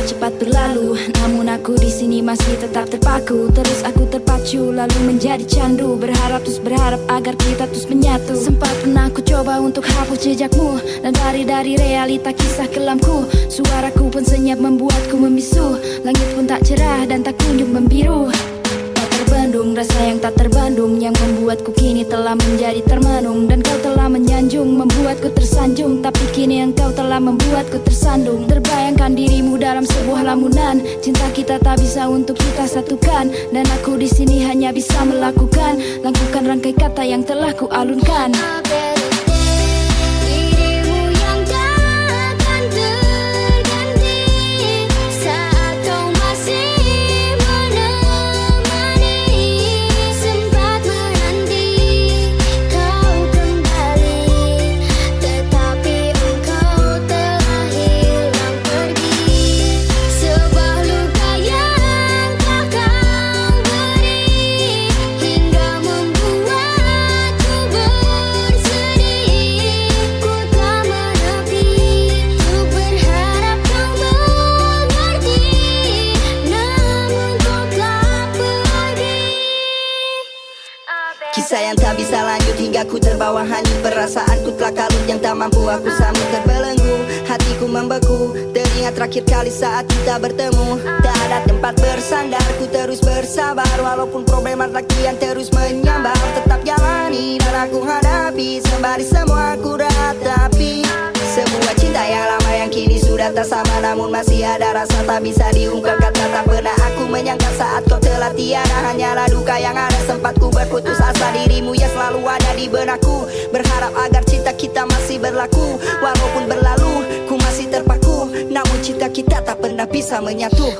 cepat berlalu, namun aku di sini masih tetap terpaku. Terus aku terpacu lalu menjadi candu, berharap terus berharap agar kita terus menyatu. Sempat pernah aku coba untuk hapus jejakmu, dan dari realita kisah kelamku. Suaraku pun senyap membuatku membisu, langit pun tak cerah dan tak kunjung membiru. Terbendung, rasa yang tak terbendung yang membuatku kini telah menjadi termenung. Dan kau telah menyanjung, membuatku tersanjung, tapi kini engkau telah membuatku tersandung. Terbayangkan dirimu dalam sebuah lamunan, cinta kita tak bisa untuk kita satukan. Dan aku di sini hanya bisa melakukan rangkai kata yang telah ku alunkan. Kisah yang tak bisa lanjut hingga ku terbawa hanyut. Perasaanku telah kalut yang tak mampu aku sambut. Terbelenggu, hatiku membeku, teringat terakhir kali saat kita bertemu. Tak ada tempat bersandar, ku terus bersabar. Walaupun problematika kian terus menyambar, tetap jalani dan aku hadapi sembari semua aku ratapi. Sebuah cinta yang lama yang kini sudah tak sama, namun masih ada rasa tak bisa diungkapkan. Tak pernah aku menyangka saat kau telah tiada, hanyalah duka yang ada. Sempat ku berputus asa, dirimu yang selalu ada di benakku. Berharap agar cinta kita masih berlaku, walaupun berlalu ku masih terpaku. Namun cinta kita tak pernah bisa menyatu.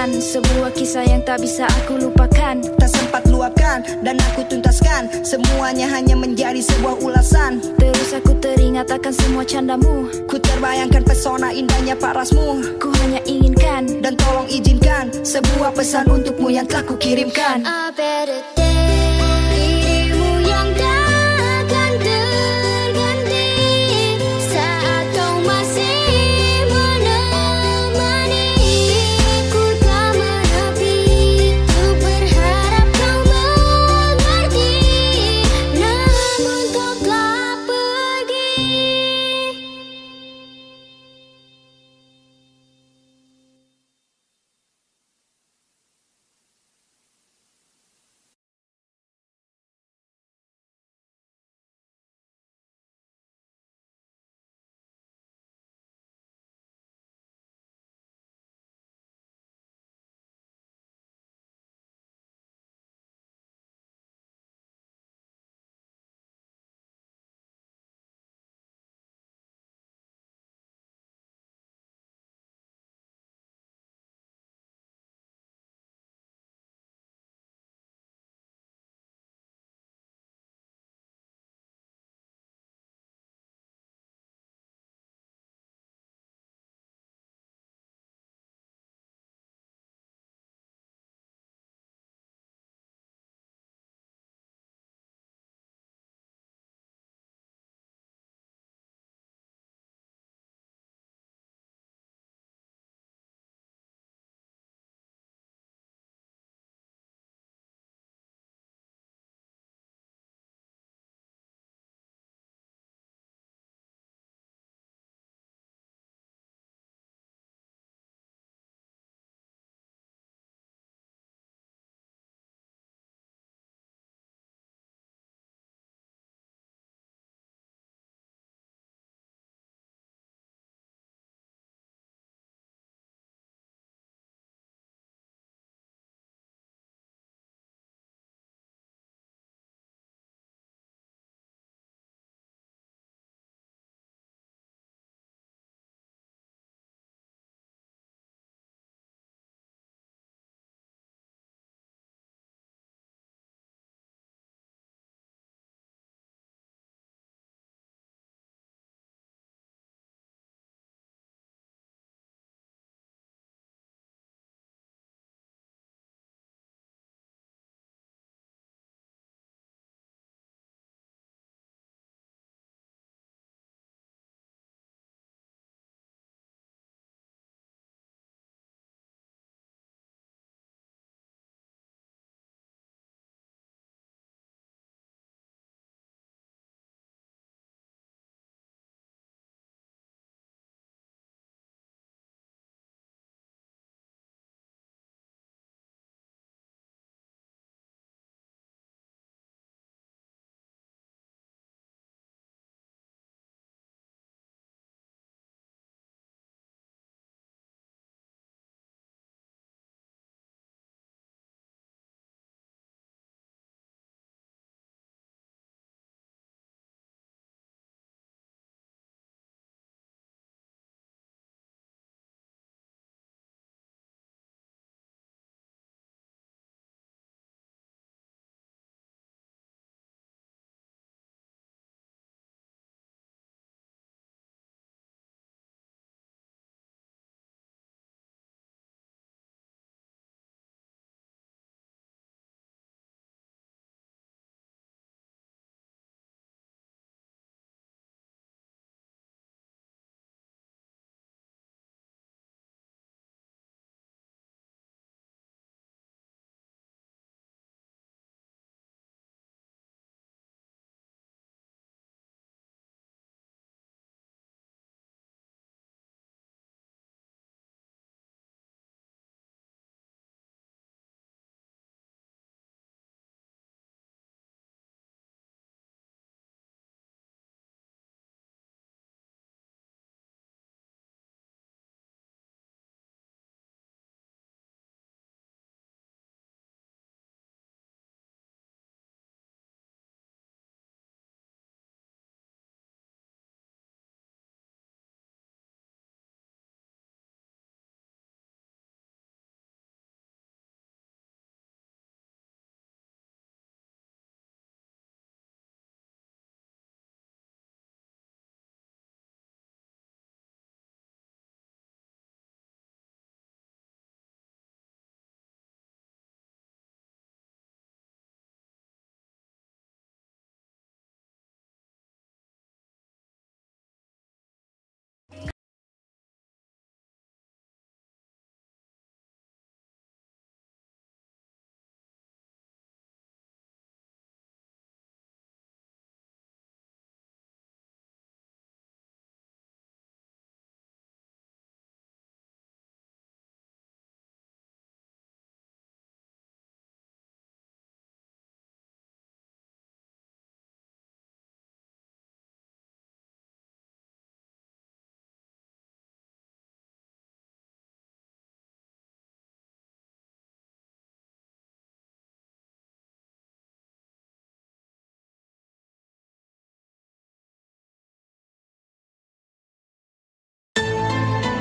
Sebuah kisah yang tak bisa aku lupakan, tak sempat luapkan dan aku tuntaskan. Semuanya hanya menjadi sebuah ulasan. Terus aku teringat akan semua candamu. Ku terbayangkan pesona indahnya parasmu. Ku hanya inginkan dan tolong izinkan sebuah pesan untukmu yang telah ku kirimkan.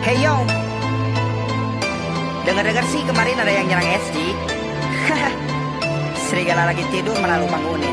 Hey yo, dengar-dengar sih kemarin ada yang nyerang SG. Serigala lagi tidur malah lu bangunin.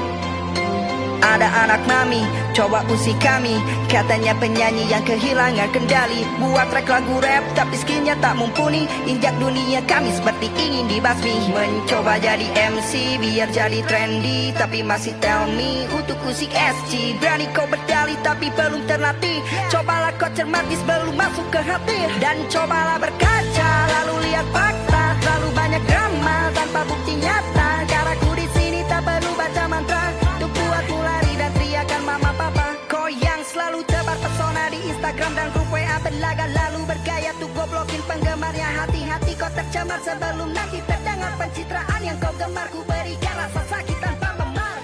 Ada anak mami, coba usik kami. Katanya penyanyi yang kehilangan kendali. Buat track lagu rap tapi skillnya tak mumpuni. Injak dunia kami seperti ingin dibasmi. Mencoba jadi MC biar jadi trendy, tapi masih tell me untuk usik SG. Berani kau berdalih tapi belum terlatih. Cobalah kau cermatis belum masuk ke hati. Dan cobalah berkaca lalu lihat fakta. Terlalu banyak drama tanpa bukti nyata. Caraku di sini tak perlu baca mantra untuk buatmu lari dan teriakan mama papa. Kau yang selalu tebar pesona di Instagram dan grup WA berlaga lalu bergaya tuh goblokin penggemarnya. Hati-hati kau tercemar sebelum nanti terdengar pencitraan yang kau gemar. Ku berikan rasa sakit tanpa memar.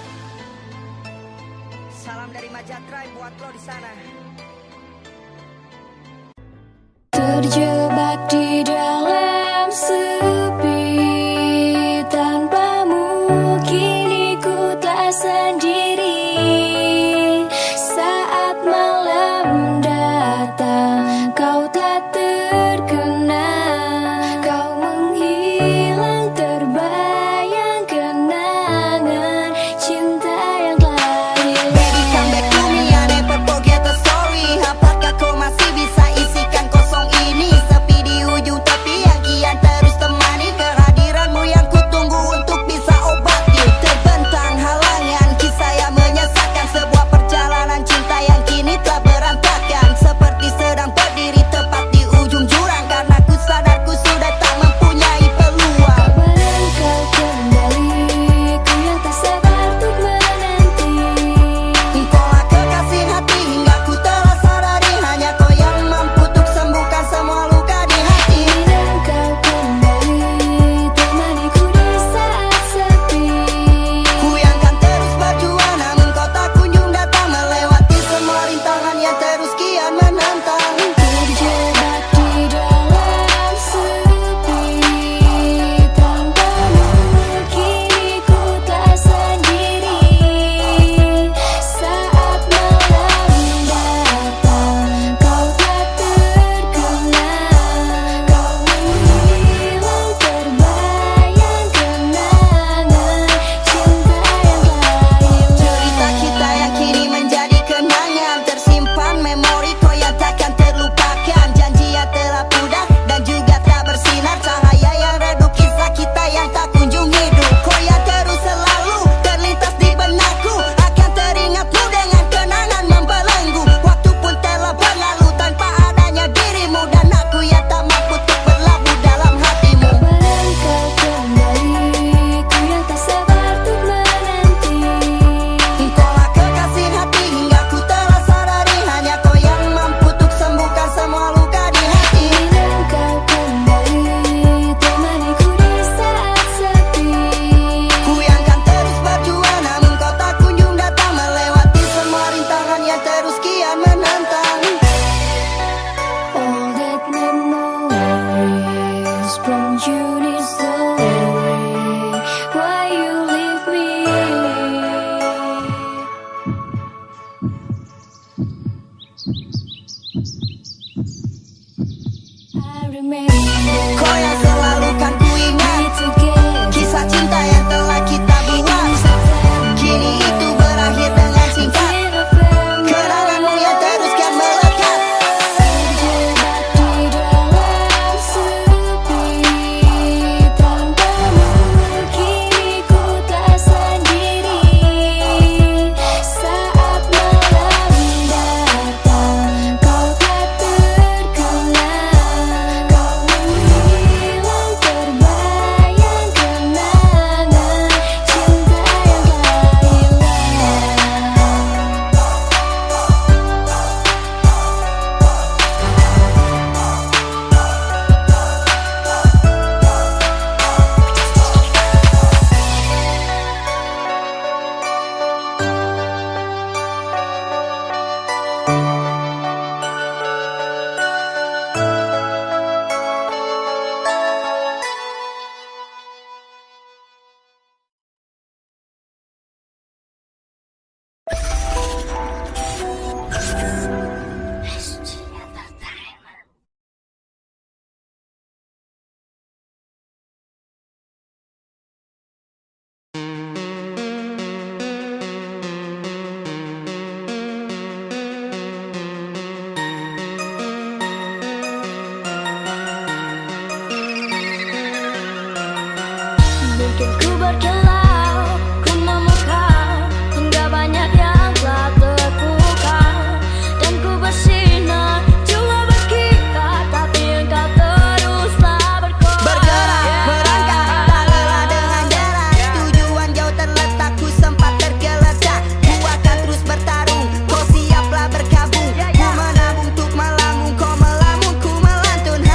Salam dari Majatrai buat lo di sana. Terjebak di dalam sepi, tanpamu kini ku tak sendiri. Saat malam datang kau tak terkenang, kau menghilang terbayang kenangan cinta yang telah hilang. Baby come back to me, I never forget the story. Apakah kau masih bisa isikan kosong ini? Sepi di ujung tepi yang kian terus temani. Kehadiranmu yang kutunggu untuk bisa obati. Terbentang halangan kisah yang menyesakan. Sebuah perjalanan cinta yang kini telah berantakan. Seperti sedang berdiri tepat di ujung jurang. Karena ku sadar ku sudah tak mempunyai peluang. Kapan kau kembali, ku yang tak sabar untuk menanti. Engkaulah kekasih hati hingga ku telah sadari. Hanya kau yang mampu untuk sembuhkan semua luka di hati. Dan kau kembali, temaniku di saat sepi. Ku yang kan terus berjuang namun kau tak kunjung datang. Melewati semua rintangan yang terus kian menantang. Terjebak di dalam sepi, tanpamu kini ku tak sendiri. Saat malam datang kau tak terkenang, kau menghilang terbayang kenangan cinta yang telah hilang. Cerita kita yang kini menjadi kenangan. Tersimpan memori kau yang takkan terlupakan. Janji yang telah pudar dan juga tak bersinar. Cahaya yang redup kisah kita yang tak kunjung hidup. Kau yang terus selalu terlintas di benakku. Akan teringatmu dengan kenangan membelenggu. Waktu pun telah berlalu tanpa adanya dirimu. Dan aku yang tak mampu untuk berlabuh dalam hatimu. Kapan kau kembali, ku yang tak sabar untuk menanti. Engkaulah kekasih hati hingga ku telah sadari. Hanya kau yang mampu untuk sembuhkan semua luka di hati. Dan kau kembali, temaniku di saat sepi. Ku yang kan terus berjuang namun kau tak kunjung datang. Melewati semua rintangan yang terus kian menantang. All that memories from June is away. Why you leave me? I remember Kau yang selalu kan ku ingat. we together. Kisah cinta yang telah kita buat. Kini itu berakhir dengan singkat. Kenanganmu yang terus kan melekat. Terjebak di dalam sepi, tanpamu kini ku tak sendiri. Saat malam datang kau tak terkenang, kau menghilang berkilau, ku memukau hingga banyak yang telah terpukau. Dan ku bersinar, juga berkibar, tapi engkau teruslah Bergerak, merangkak, tak lelah dengan jalan. Tujuan jauh terletak, ku sempat tergeletak. Ku akan terus bertarung, kau siaplah berkabung. Ku menabung untuk melambung, kau melamun, ku melantun.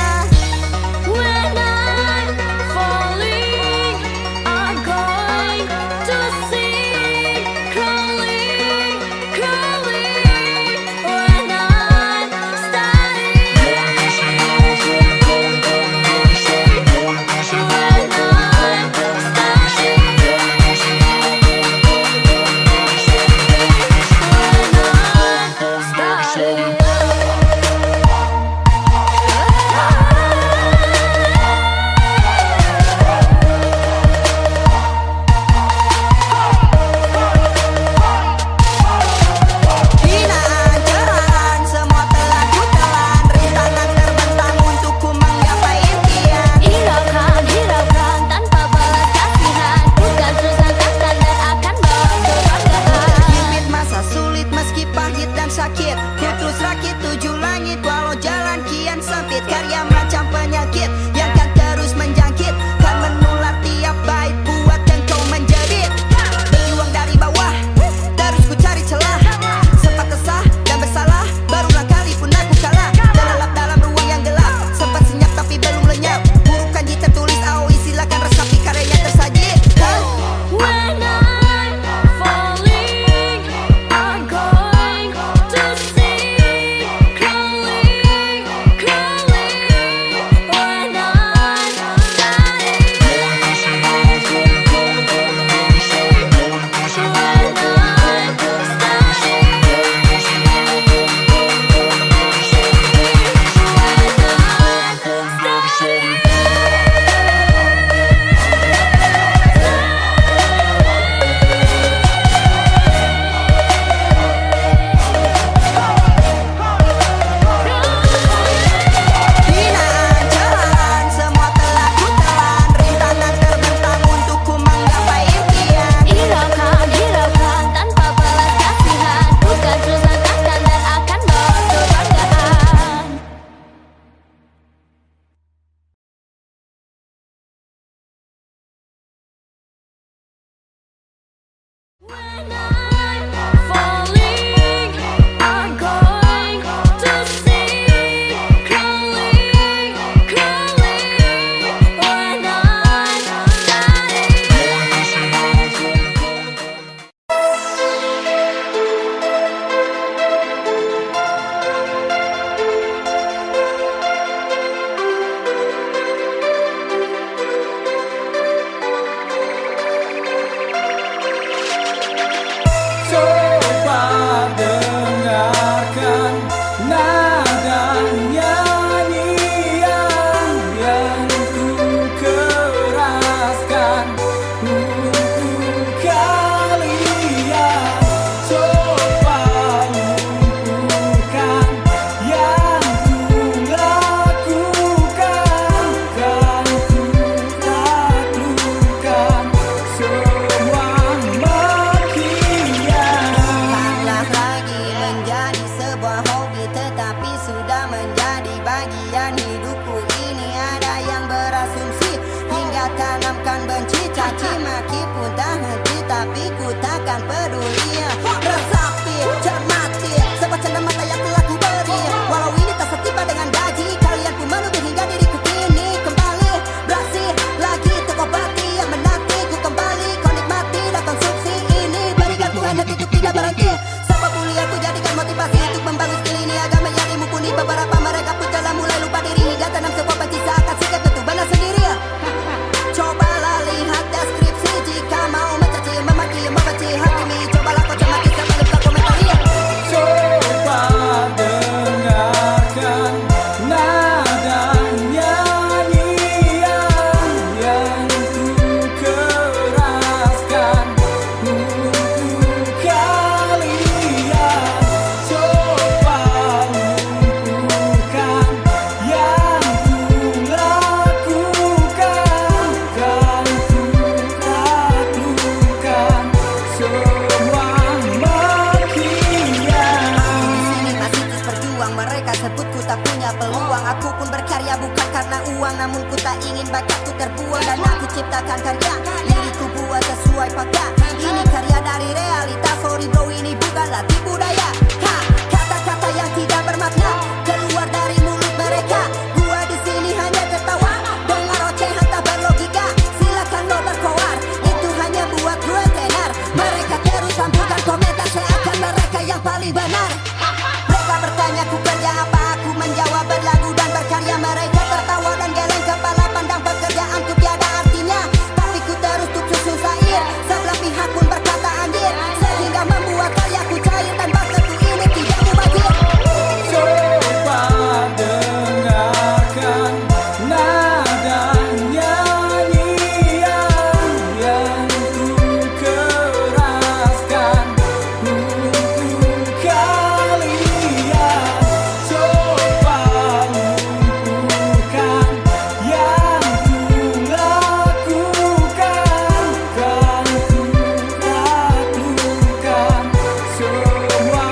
When I'm falling, I'm going to see. Crawling, crawling. When I'm starting, Hinaan, cerahan, semua telah ku telan. Rintangan terbentang untuk ku menggapai impian. Hiraukan, hiraukan tanpa balas kasihan. Bukan terus angkatkan dan akan bawa kebanggaan. Himpit masa sulit meski pahit dan sakit. Ku terus rakit tujuh langit walau jalan kian sempit. Karya macam penyakit yang kan terus menjangkit, kan menular tiap bait buat engkau menjerit. Berjuang dari bawah, terus ku cari celah. Sempat kesah dan bersalah, berulang kali pun aku kalah. Terlelap dalam ruang yang gelap, sempat senyap tapi belum lenyap. Hurufkan gitar tulis AOI, silakan resapi karyanya tersaji. When I'm falling, I'm going to see. Crawling, crawling. When I'm starting, Hinaan, cerahan, semua telah ku telan. Rintangan terbentang untuk ku menggapai impian. hiraukan, hiraukan tanpa balas kasihan. Bukan terus angkatkan dan akan bawa kebanggaan. When I'm falling, I'm going to see. Crawling, crawling. When I'm starting, Coba dengarkan nada nyanyian yang ku keraskan untuk kalian. Coba lupakan yang ku lakukan, kan ku taklukkan semua makian. Bukanlah lagi menjadi sebuah hobi, tetapi sudah menjadi bagian hidupku. Ini ada yang berasumsi hingga tanamkan benci, caci maki pun tak henti, tapi ku takkan peduli. Resapi, cermati, sebab canda mata yang telah ku beri. Walau ini tak setiba dengan gaji, kalian pun menuduh hingga diriku kini kembali beraksi lagi terobati yang menanti ku kembali. Kau nikmati dan konsumsi ini, berikan Tuhan hati untuk tidak berhenti. Sebab kuliah ku jadikan motivasi untuk membangun skill ini agar menjadi mumpuni. Beberapa mereka pun telah mulai lupa diri ruang. Mereka sebut ku tak punya peluang. Aku pun berkarya bukan karena uang, namun ku tak ingin bakatku terbuang. Dan aku ciptakan karya, lirikku buat sesuai fakta. Ini karya dari realitas, sorry bro ini bukanlah tipu daya. Kata-kata yang tidak bermakna keluar dari mulut mereka. Gua di sini hanya ketawa, dengar ocehan tak berlogika. Silakan lo berkoar, itu hanya buat gue tenar. Mereka terus sambungkan komentar, seakan mereka yang paling benar. Mereka bertanya ku kerja apa, aku menjawab berlagu dan berkarya. Mereka tertawa dan geleng kepala, pandang pekerjaanku tiada artinya. Tapi ku terus tuk susun sair, sebelah pihak pun berkata anjir, sehingga membuat karyaku cair dan bakatku ini tidak mubazir. Coba dengarkan nada nyanyian yang ku keraskan untuk kalian. Coba lupakan yang ku lakukan, kan ku taklukkan semua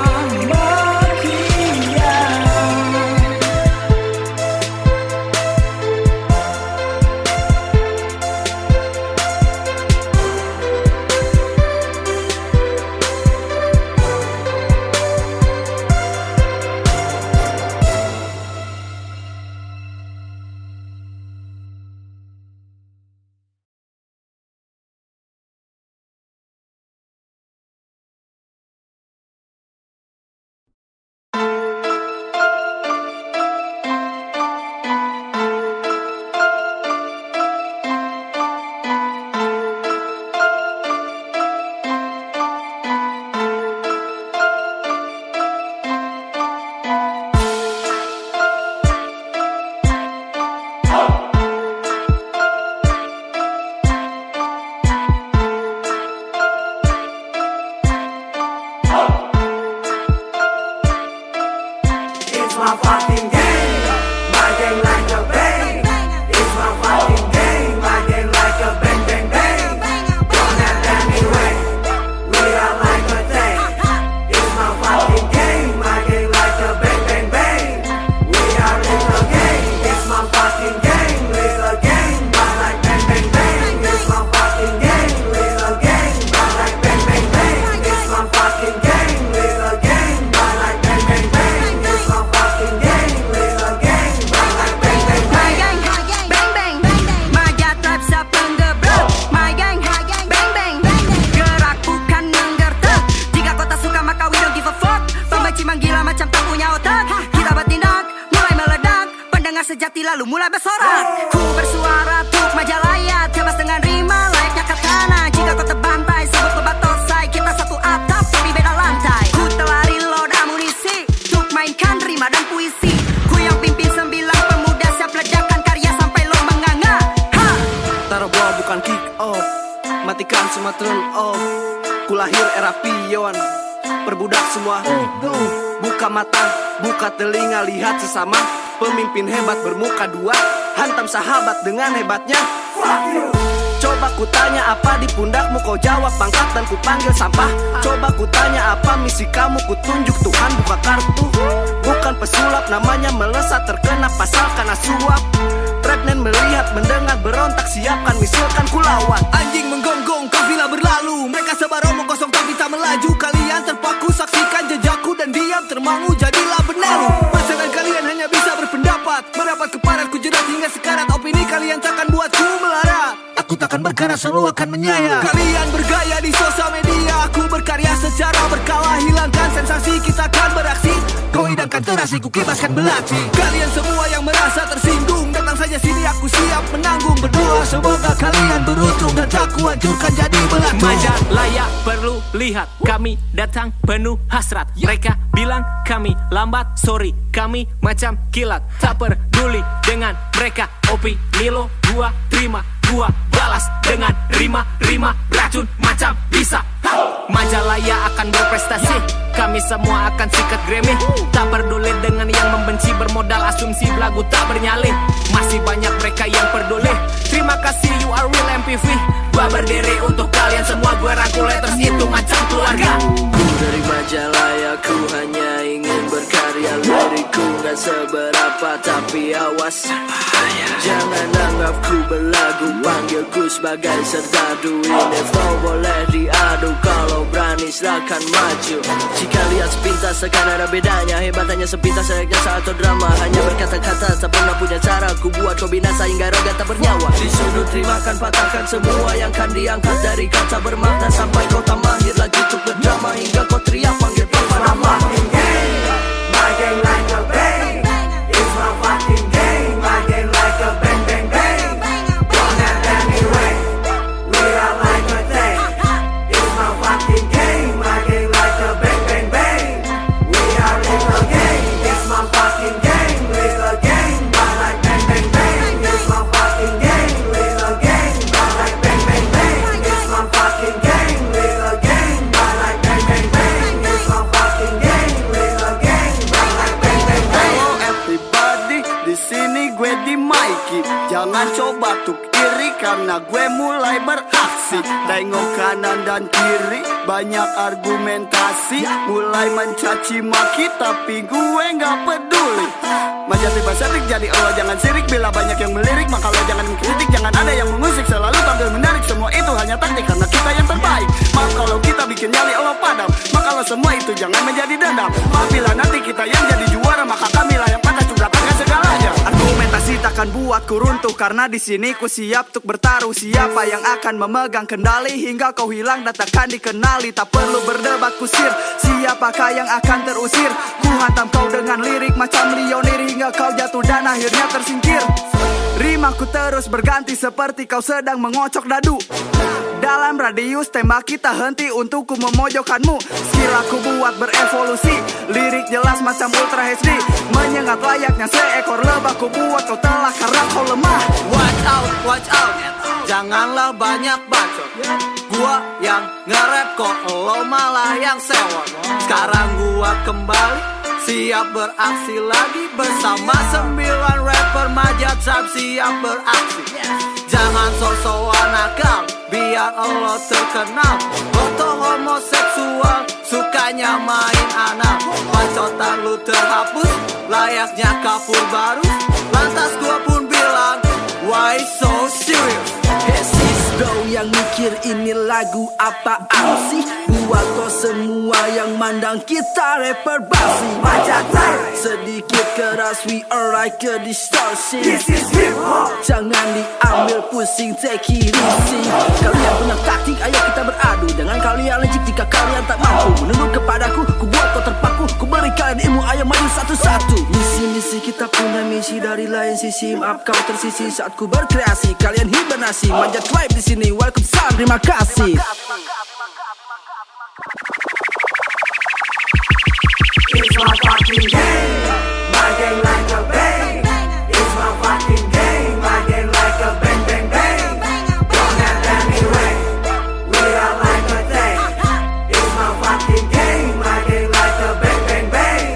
makian. It's my fucking game, my game like a bang. It's my fucking game, my game like a bang bang bang. Don't have anyway, we are like a tank. It's my fucking game, my game like a bang bang bang. We are little gang, it's my fucking game, little gang, but like bang bang bang. It's my fucking game, little gang, but like bang bang bang. It's my fucking game, little gang, but like bang bang bang. It's my fucking game, little gang, but like bang bang bang. Bang bang, Maya tribe siapa ngebrok. My gang, bang bang, gerak bukan menggertak. Jika kau tak suka maka we don't give a fuck. Pembenci menggila macam tak punya otak. Kita bertindak, mulai meledak. Pendengar sejati lalu mulai bersorak. Ku bersuara untuk Majalaya, tebas dengan rima layaknya katana. Jika kau terbantai sebut ku batosai. Kita satu atap tapi beda lantai. Ku telah reload amunisi untuk mainkan rima dan puisi. Ku yang pimpin 9 pemuda siap ledakan karya sampai lo menganga. Ha! Taruh bawah bukan kick off, matikan semua turn off. Ku lahir era pion, perbudak semua. Buka mata, buka telinga, lihat sesama. Pemimpin hebat bermuka dua, hantam sahabat dengan hebatnya. Coba ku tanya apa di pundakmu, kau jawab pangkat dan ku panggil sampah. Coba ku tanya apa misi kamu, ku tunjuk Tuhan buka kartu. Bukan pesulap namanya melesat terkena pasal karena suap. Trapman melihat mendengar berontak, siapkan misilkan ku lawan. Anjing menggonggong, kafilah berlalu. Mereka sebar omong kosong tapi tak melaju. Kalian terpaku, saksikan jejakku dan diam termangu, jadilah benalu. Pasangan kalian hanya bisa berpendapat, merapat keparatku jerat hingga sekarat. Opini kalian takkan buatku melarat. Aku takkan berkarya, selalu akan menyayat. Kalian bergaya di sosial media, aku berkarya secara berkala. Hilangkan sensasi, kita akan beraksi. Kau hidangkan terasi, ku kibaskan belati. Kalian semua yang merasa tersinggung, datang saja sini, aku siap menanggung. Berdoa semoga kalian beruntung dan tak ku hancurkan jadi belatung. Majalaya perlu lihat, kami datang penuh hasrat. Mereka bilang kami lambat, sorry kami macam kilat. Tak peduli dengan mereka, opini lo gua terima, gua balas dengan rima-rima racun macam bisa. Majalaya akan berprestasi, kami semua akan sikat Grammy. Tak peduli dengan yang membenci, bermodal asumsi belagu tak bernyali. Masih banyak mereka yang peduli. Terima kasih, you are real MPV. Gua berdiri untuk kalian semua, gue rangkul letters itu macam keluarga. Ku dari Majalaya, ku hanya ingin berkarya. Lirik tak seberapa tapi awas jangan anggap ku berlagu, panggilku sebagai serdadu. Ini flow boleh diadu, kalau berani silakan maju. Jika lihat sepintas akan ada bedanya, hebatnya sepintas sayangnya saat drama. Hanya berkata-kata tak pernah punya cara, ku buat kau binasa hingga roga tak bernyawa. Di sudut terimakan patahkan semua yang kan diangkat dari kata bermakna, sampai kau tak mahir lagi untuk berdrama, hingga kau teriak panggil tanpa nama. My game like a bang, it's my fucking game. My game like a bang bang bang, don't have any way. We are like a tank, it's my fucking game. My game like a bang bang bang, we are little gang. It's my fucking game, little gang. I like bang bang bang, it's my fucking game, little gang. I like bang bang bang, it's my fucking game, little gang. I like bang bang bang, it's my fucking game, little gang. Hello everybody, di sini gue di Mikey. Jangan coba tuk iri karena gue mulai beraksi. Tengok kanan dan kiri, banyak argumentasi. Mulai mencaci maki tapi gue gak peduli. Majati basarik jadi Allah jangan sirik. Bila banyak yang melirik maka lo jangan mengkritik. Jangan ada yang mengusik, selalu tampil menarik. Semua itu hanya taktik karena kita yang terbaik. Maaf kalau kita bikin nyali Allah padam, maka kalau semua itu jangan menjadi dendam. Maaf bila nanti kita yang jadi juara, maka kamilah yang patah dapatkan segalanya. Argumentasi takkan buatku runtuh, karena di sini ku siap untuk bertaruh. Siapa yang akan memegang kendali hingga kau hilang dan takkan dikenali. Tak perlu berdebat kusir, siapakah yang akan terusir. Ku hantam kau dengan lirik macam Lionir hingga kau jatuh dan akhirnya tersingkir. Rimaku terus berganti seperti kau sedang mengocok dadu. Dalam radius tembak kita henti untukku memojokkanmu. Skill aku buat berevolusi, lirik jelas macam Ultra HD. Menyengat layaknya seekor lebah, ku buat kau telah karena kau lemah. Watch out, janganlah banyak bacot. Gua yang nge-rap kok lo malah yang sewot. Sekarang gua kembali siap beraksi lagi bersama 9 rapper Majat Trap siap beraksi. Jangan sok-sokan nakal biar Allah terkenal. Foto homoseksual sukanya main anal. Pacotan lu terhapus layaknya kapur baru. Lantas gua pun bilang why so serious? Hey sis bro yang mikir ini lagu apaan sih? Buat kau semua yang mandang kita rapper basi. Majat sedikit keras, we are like a distortion. This is hip hop. Jangan diambil pusing, take it easy. Kalian punya taktik, ayo kita beradu. Jangan kalian lecik jika kalian tak mampu menunduk kepadaku. Ku buat kau terpaku, ku beri kalian ilmu, ayo maju satu-satu. Misi kita punya misi dari lain sisi. Maaf kau tersisi saat ku berkreasi. Kalian hibernasi, Majat Tribe di sini. Welcome salam, terima kasih. It's my fucking game. My game like a bang. It's my fucking game. My game like a bang bang bang. Don't have any way. We are like a tank. It's my fucking game. My game like a bang bang bang.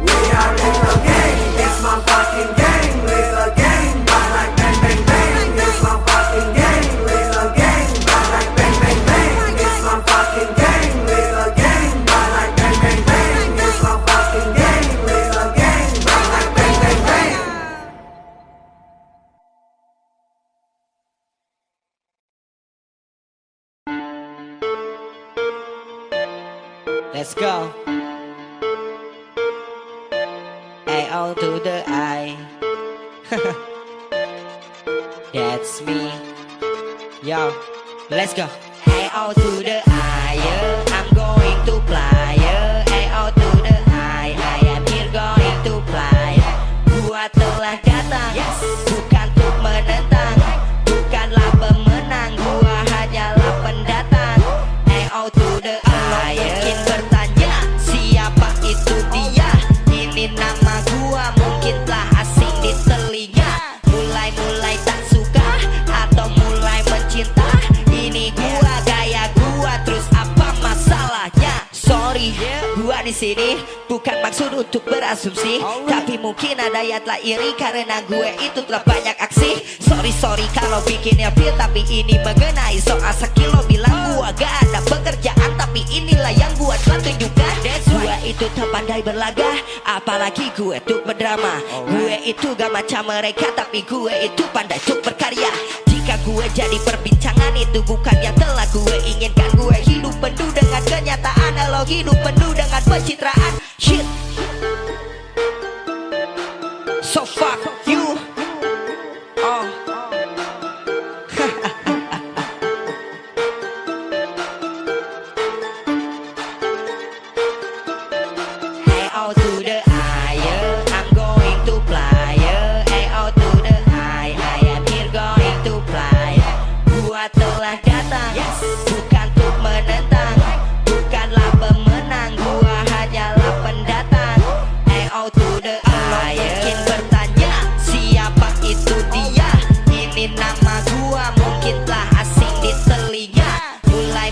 We are little gang. It's my fucking game. Little gang. I like bang bang bang. It's my fucking game. Little gang. I like bang bang bang. It's my fucking game. Little gang. I like bang bang bang. It's my fucking game. Little gang. I like bang bang bang. Let's go. A-O to the I. That's me. Yo, let's go. A-O to the I, yeah. I'm going to fly, yeah. A-O to the I am here going to fly. Gua telah datang, bukan untuk menentang, bukanlah pemenang, gua hanyalah pendatang. A-O to the I, mungkin bertanya siapa itu dia. Ini nama gua mungkin telah asing di telinga. Mulai tak suka atau mulai mencinta. Ini gua gaya gua, terus apa masalahnya? Sorry, gua di sini bukan maksud untuk berasumsi, tapi mungkin ada yang telah iri karena gue itu telah banyak aksi. Sorry kalau bikinnya feel, tapi ini mengenai soal skill. Lo bilang gua gak ada pekerjaan, tapi inilah yang gua telah tunjukkan. That's Gue itu tak pandai berlaga, apalagi gue tuh berdrama. Gue itu gak macam mereka, tapi gue itu pandai tuh berkarya. Jika gue jadi perbincangan, itu bukan yang telah gue inginkan. Gue hidup penuh dengan kenyataan, lo hidup penuh dengan pencitraan. Shit. So fuck you. Oh. Hey out to the higher, I'm going to fly. Hey out to the high, I am here going to fly. Gua telah datang, bukan untuk menentang, bukanlah pemenang, gua hanyalah pendatang. Hey out to the higher. Mungkin bertanya siapa itu dia? Ini nama gua, mungkin telah asing di telinga.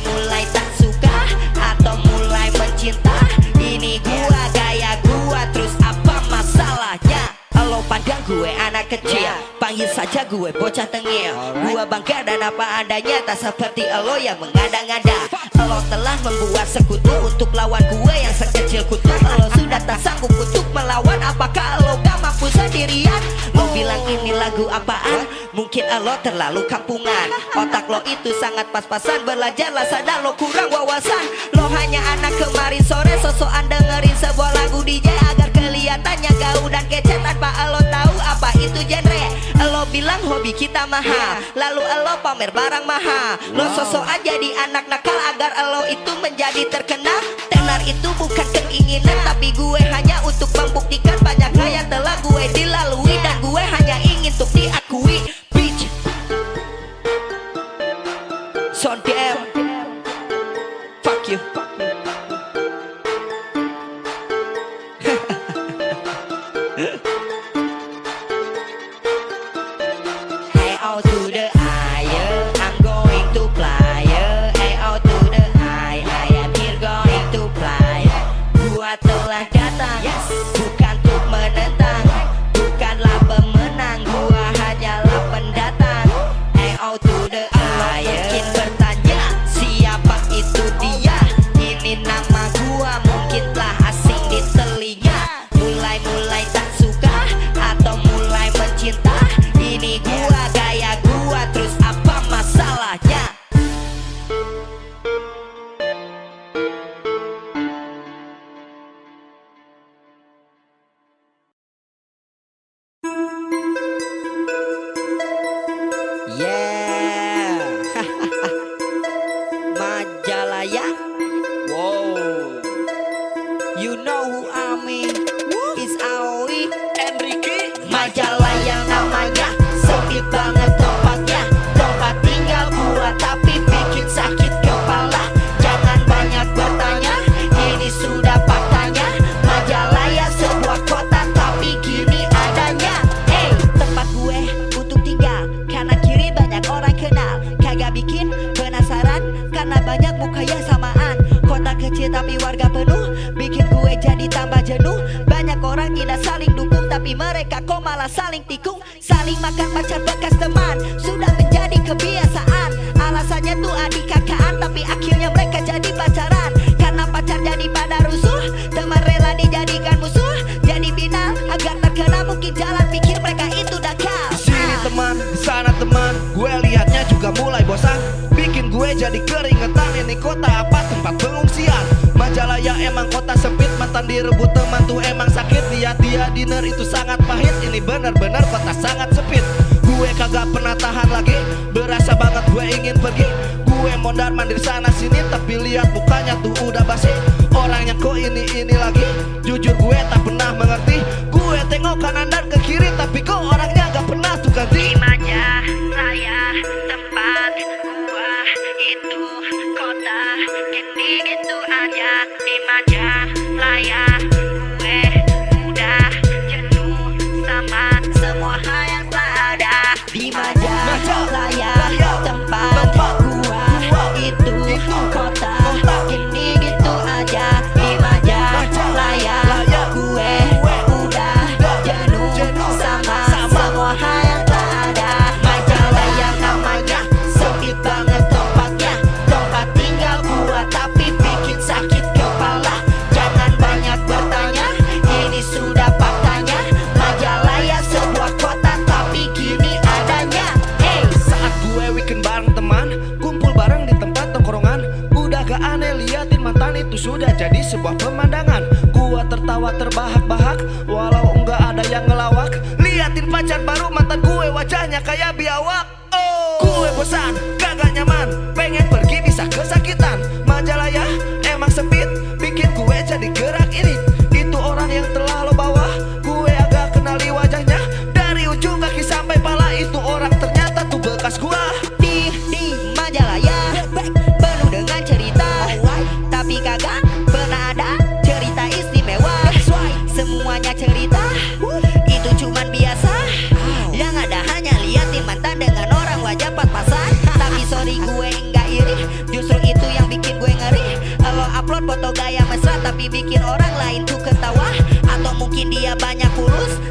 Mulai tak suka atau mulai mencinta, ini gua, gaya gua, terus apa masalahnya? Lo pandang gue anak kecil, panggil saja gue bocah tengil. Gua bangga dan apa adanya, tak seperti lo yang mengada-ngada. Lo telah membuat sekutu untuk lawan gue yang sekecil kutu. Lo sudah tak sanggup untuk melawan, apakah lo gak mampu sendirian? Lo bilang ini lagu apaan? Mungkin lo terlalu kampungan. Otak lo itu sangat pas-pasan, belajarlah sadar lo kurang wawasan. Lo hanya anak kemarin sore, sosokan dengerin sebuah lagu DJ agar kelihatannya gaul dan kece tanpa lo tahu apa itu genre. Lo bilang hobi kita mahal, lalu lo pamer barang mahal. Lo sosokan jadi anak nakal agar lo itu menjadi terkenal. Tenar itu bukan keinginan, tapi gue hanya untuk membuktikan banyak hal yang telah gue dilalui, dan gue hanya ingin untuk diakui. Bitch, so damn, fuck you. Hey out to the higher, I'm going to fly. Hey out to the high, I am here going to fly. Gua telah datang, bukan untuk menentang, bukanlah pemenang, gua hanyalah pendatang. Hey out to the higher. Mungkin bertanya siapa itu dia? Ini nama gua, mungkin telah asing di telinga. Mulai tak suka atau mulai mencinta, ini gua, gaya gua, terus apa masalahnya? Yeah. Majalaya. Wow. You know who I mean? It's Aoi Enrique. Majalaya namanya, sepi banget tempatnya. Tempat tinggal gua tapi bikin sakit kepala. Jangan banyak bertanya, ini sudah faktanya. Majalaya sebuah kota tapi gini adanya. Hey, tempat gue untuk tinggal, kanan kiri banyak orang kenal. Kagak bikin penasaran karena banyak muka yang samaan. Kota kecil tapi warga penuh, bikin gue jadi tambah jenuh. Banyak orang tidak saling dukung, tapi mereka kok malah saling tikung. Saling makan pacar bekas teman, sudah menjadi kebiasaan. Alasannya tuh adik kakaan, tapi akhirnya mereka jadi pacaran. Karena pacar jadi pada rusuh, teman rela dijadikan musuh. Jadi final agar terkenal, mungkin jalan pikir mereka itu dakal. Di sini teman, di sana teman, gue lihatnya juga mulai bosan. Bikin gue jadi keringetan, ini kota apa tempat pengungsian? Majalaya emang kota sempit, mantan direbut teman tuh emang sakit. Lihat dia dinner itu sangat pahit, ini bener-bener kota sangat sempit. Gue kagak pernah tahan lagi, berasa banget gue ingin pergi. Gue mondar mandir sana sini, tapi lihat mukanya tuh udah basi. Orangnya kok ini lagi, jujur gue tak pernah mengerti. Gue tengok kanan dan ke kiri, tapi kok orangnya gak pernah tuh ganti. Di Majalaya tempat gua, itu kota gini gitu aja. Di Majalaya gue udah jenuh sama semua hal yang tak ada. Di Majalaya tempat gua, itu kota gini gitu aja. Di Majalaya gue udah jenuh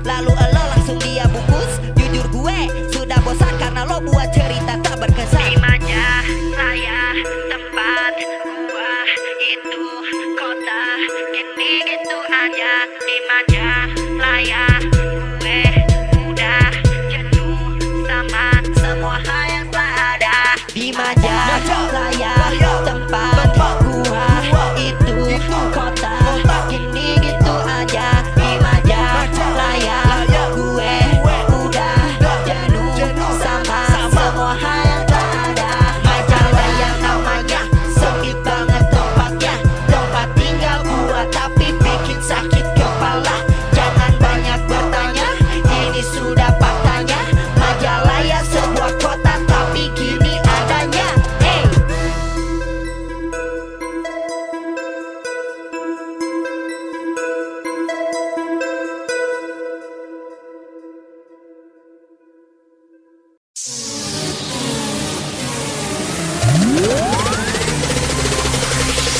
lalu elo langsung dia bungkus. Jujur gue sudah bosan karena lo buat cerita tak berkesan. Di Maja Raya tempat gua itu kota kini gitu aja. Di Maja Raya gue udah jenuh sama semua hal yang tak ada. Di Maja Raya tempat gua itu kota kini gitu aja. Di Maja Raya gue udah jenuh sama semua hal yang tak ada. Majalaya namanya sempit banget tempatnya, tempat tinggal gua tapi bikin sakit kepala. Jangan banyak bertanya, ini sudah faktanya. Majalaya sebuah kota tapi gini adanya. Hey.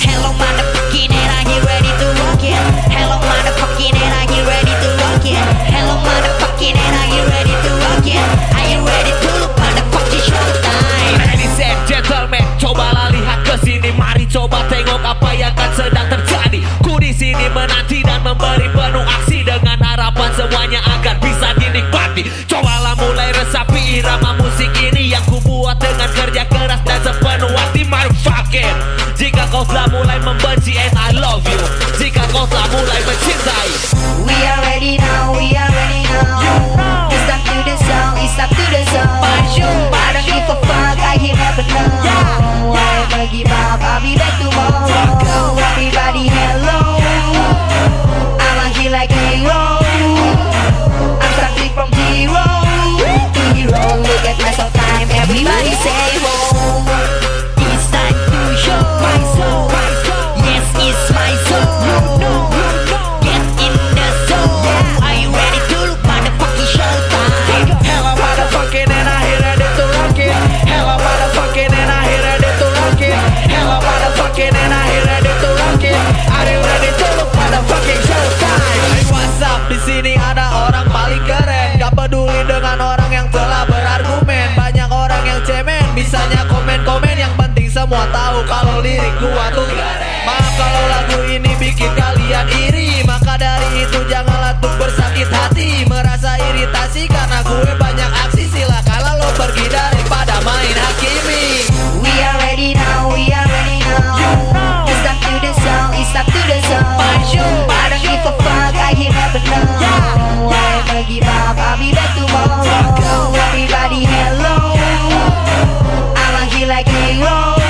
Hello motherfucking and are you ready to rock it? Hello motherfucking and are you ready to rock it? Hello motherfucking and are you ready to rock it? Are you ready to look motherfucking showtime? Ladies and gentlemen, cobalah lihat ke sini, mari coba tengok apa yang kan sedang terjadi. Ku di sini menanti dan memberi penuh aksi dengan harapan semuanya agar bisa dinikmati. Cobalah mulai resapi irama musik ini yang ku buat dengan kerja keras dan sepenuh hati. Motherfucking, jika kau telah mulai membenci and I love you, jika kau telah mulai mencintai. We are ready now, we are ready now. It's time to the song, it's time to the song. I don't give a fuck, I hear never know. I never give up, I'll be back tomorrow. Everybody hello, I'ma heal like a hero. I'm starting from zero to hero. Look at my soul time, everybody say whoa. It's time to show my soul. Yes, it's my soul. Get in the zone. Are you ready to look motherfucking showtime? Hello motherfucking and I here ready to rock it. Hello motherfucking and I here ready to rock it. Hello motherfucking and I here ready to rock it. Are you ready to look motherfucking showtime? Hey, what's up? Di sini ada orang paling keren, gak peduli dengan orang yang telah berargumen. Banyak orang yang cemen, bisanya komen-komen, yang penting semua tahu kalau lirik gua tuh keren. Maka kalau lagu ini bikin kalian iri, maka dari itu janganlah tuh bersakit hati, merasa iritasi karena gue banyak aksi. Silakanlah lo pergi daripada main hakimi. We are ready now, we are ready now. It's time to the song, it's time to the song. I don't give a fuck, I hear never know. I never give up, I'll be back tomorrow. Everybody hello, I'ma heal like a hero.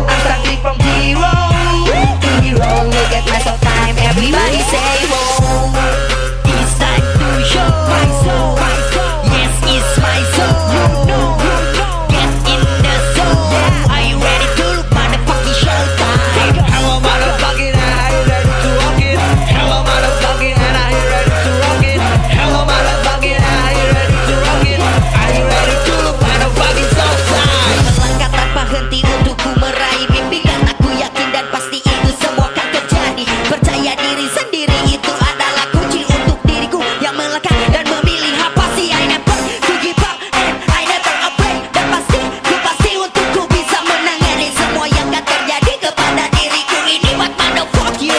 I'm starting from zero to hero. Look at my soul time, everybody say whoa. It's time to show my soul. Yes, it's my soul. Get in the zone. Are you ready to look motherfucking showtime? Hello motherfucking and I here ready to rock it. Hello motherfucking and I here ready to rock it. Hello motherfucking and I here ready to rock it. Are you ready to look motherfucking showtime? Melangkah tanpa henti untuk ku meraih mimpi, karena aku yakin dan pasti itu semua akan terjadi. Percaya diri sendiri itu adalah kunci untuk diriku yang melangkah dan memilih apa sih. I never to give up and I never afraid. Dan pasti untuk ku bisa menangani semua yang akan terjadi kepada diriku ini. But motherfuck you,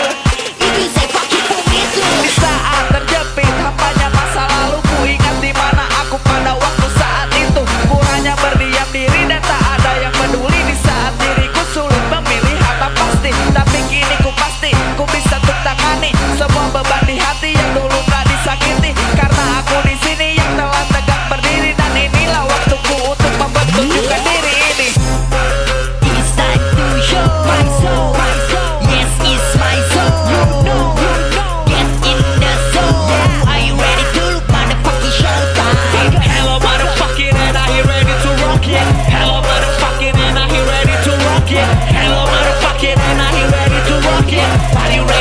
if you say fuck you for me too. Di saat terjepit hampanya masa lalu, ku ingat di mana aku pada waktu saat itu. Ku hanya berdiam diri dan tak ada yang peduli. Di saat diriku sulit memilih harta pasti, tapi kini ku pasti ku bisa untuk tangani semua beban di hati yang dulu tak disakiti. Karena aku di sini yang telah tegak berdiri, dan inilah waktuku untuk mempertunjukkan diri ini. It's time to show my soul. Yes, it's my soul. Get in the zone. Are you ready to look motherfucking showtime? Hello motherfucking and I here ready to rock it. Hello motherfucking and I here ready to rock it. Hello motherfucking and I here ready to rock it. Are you ready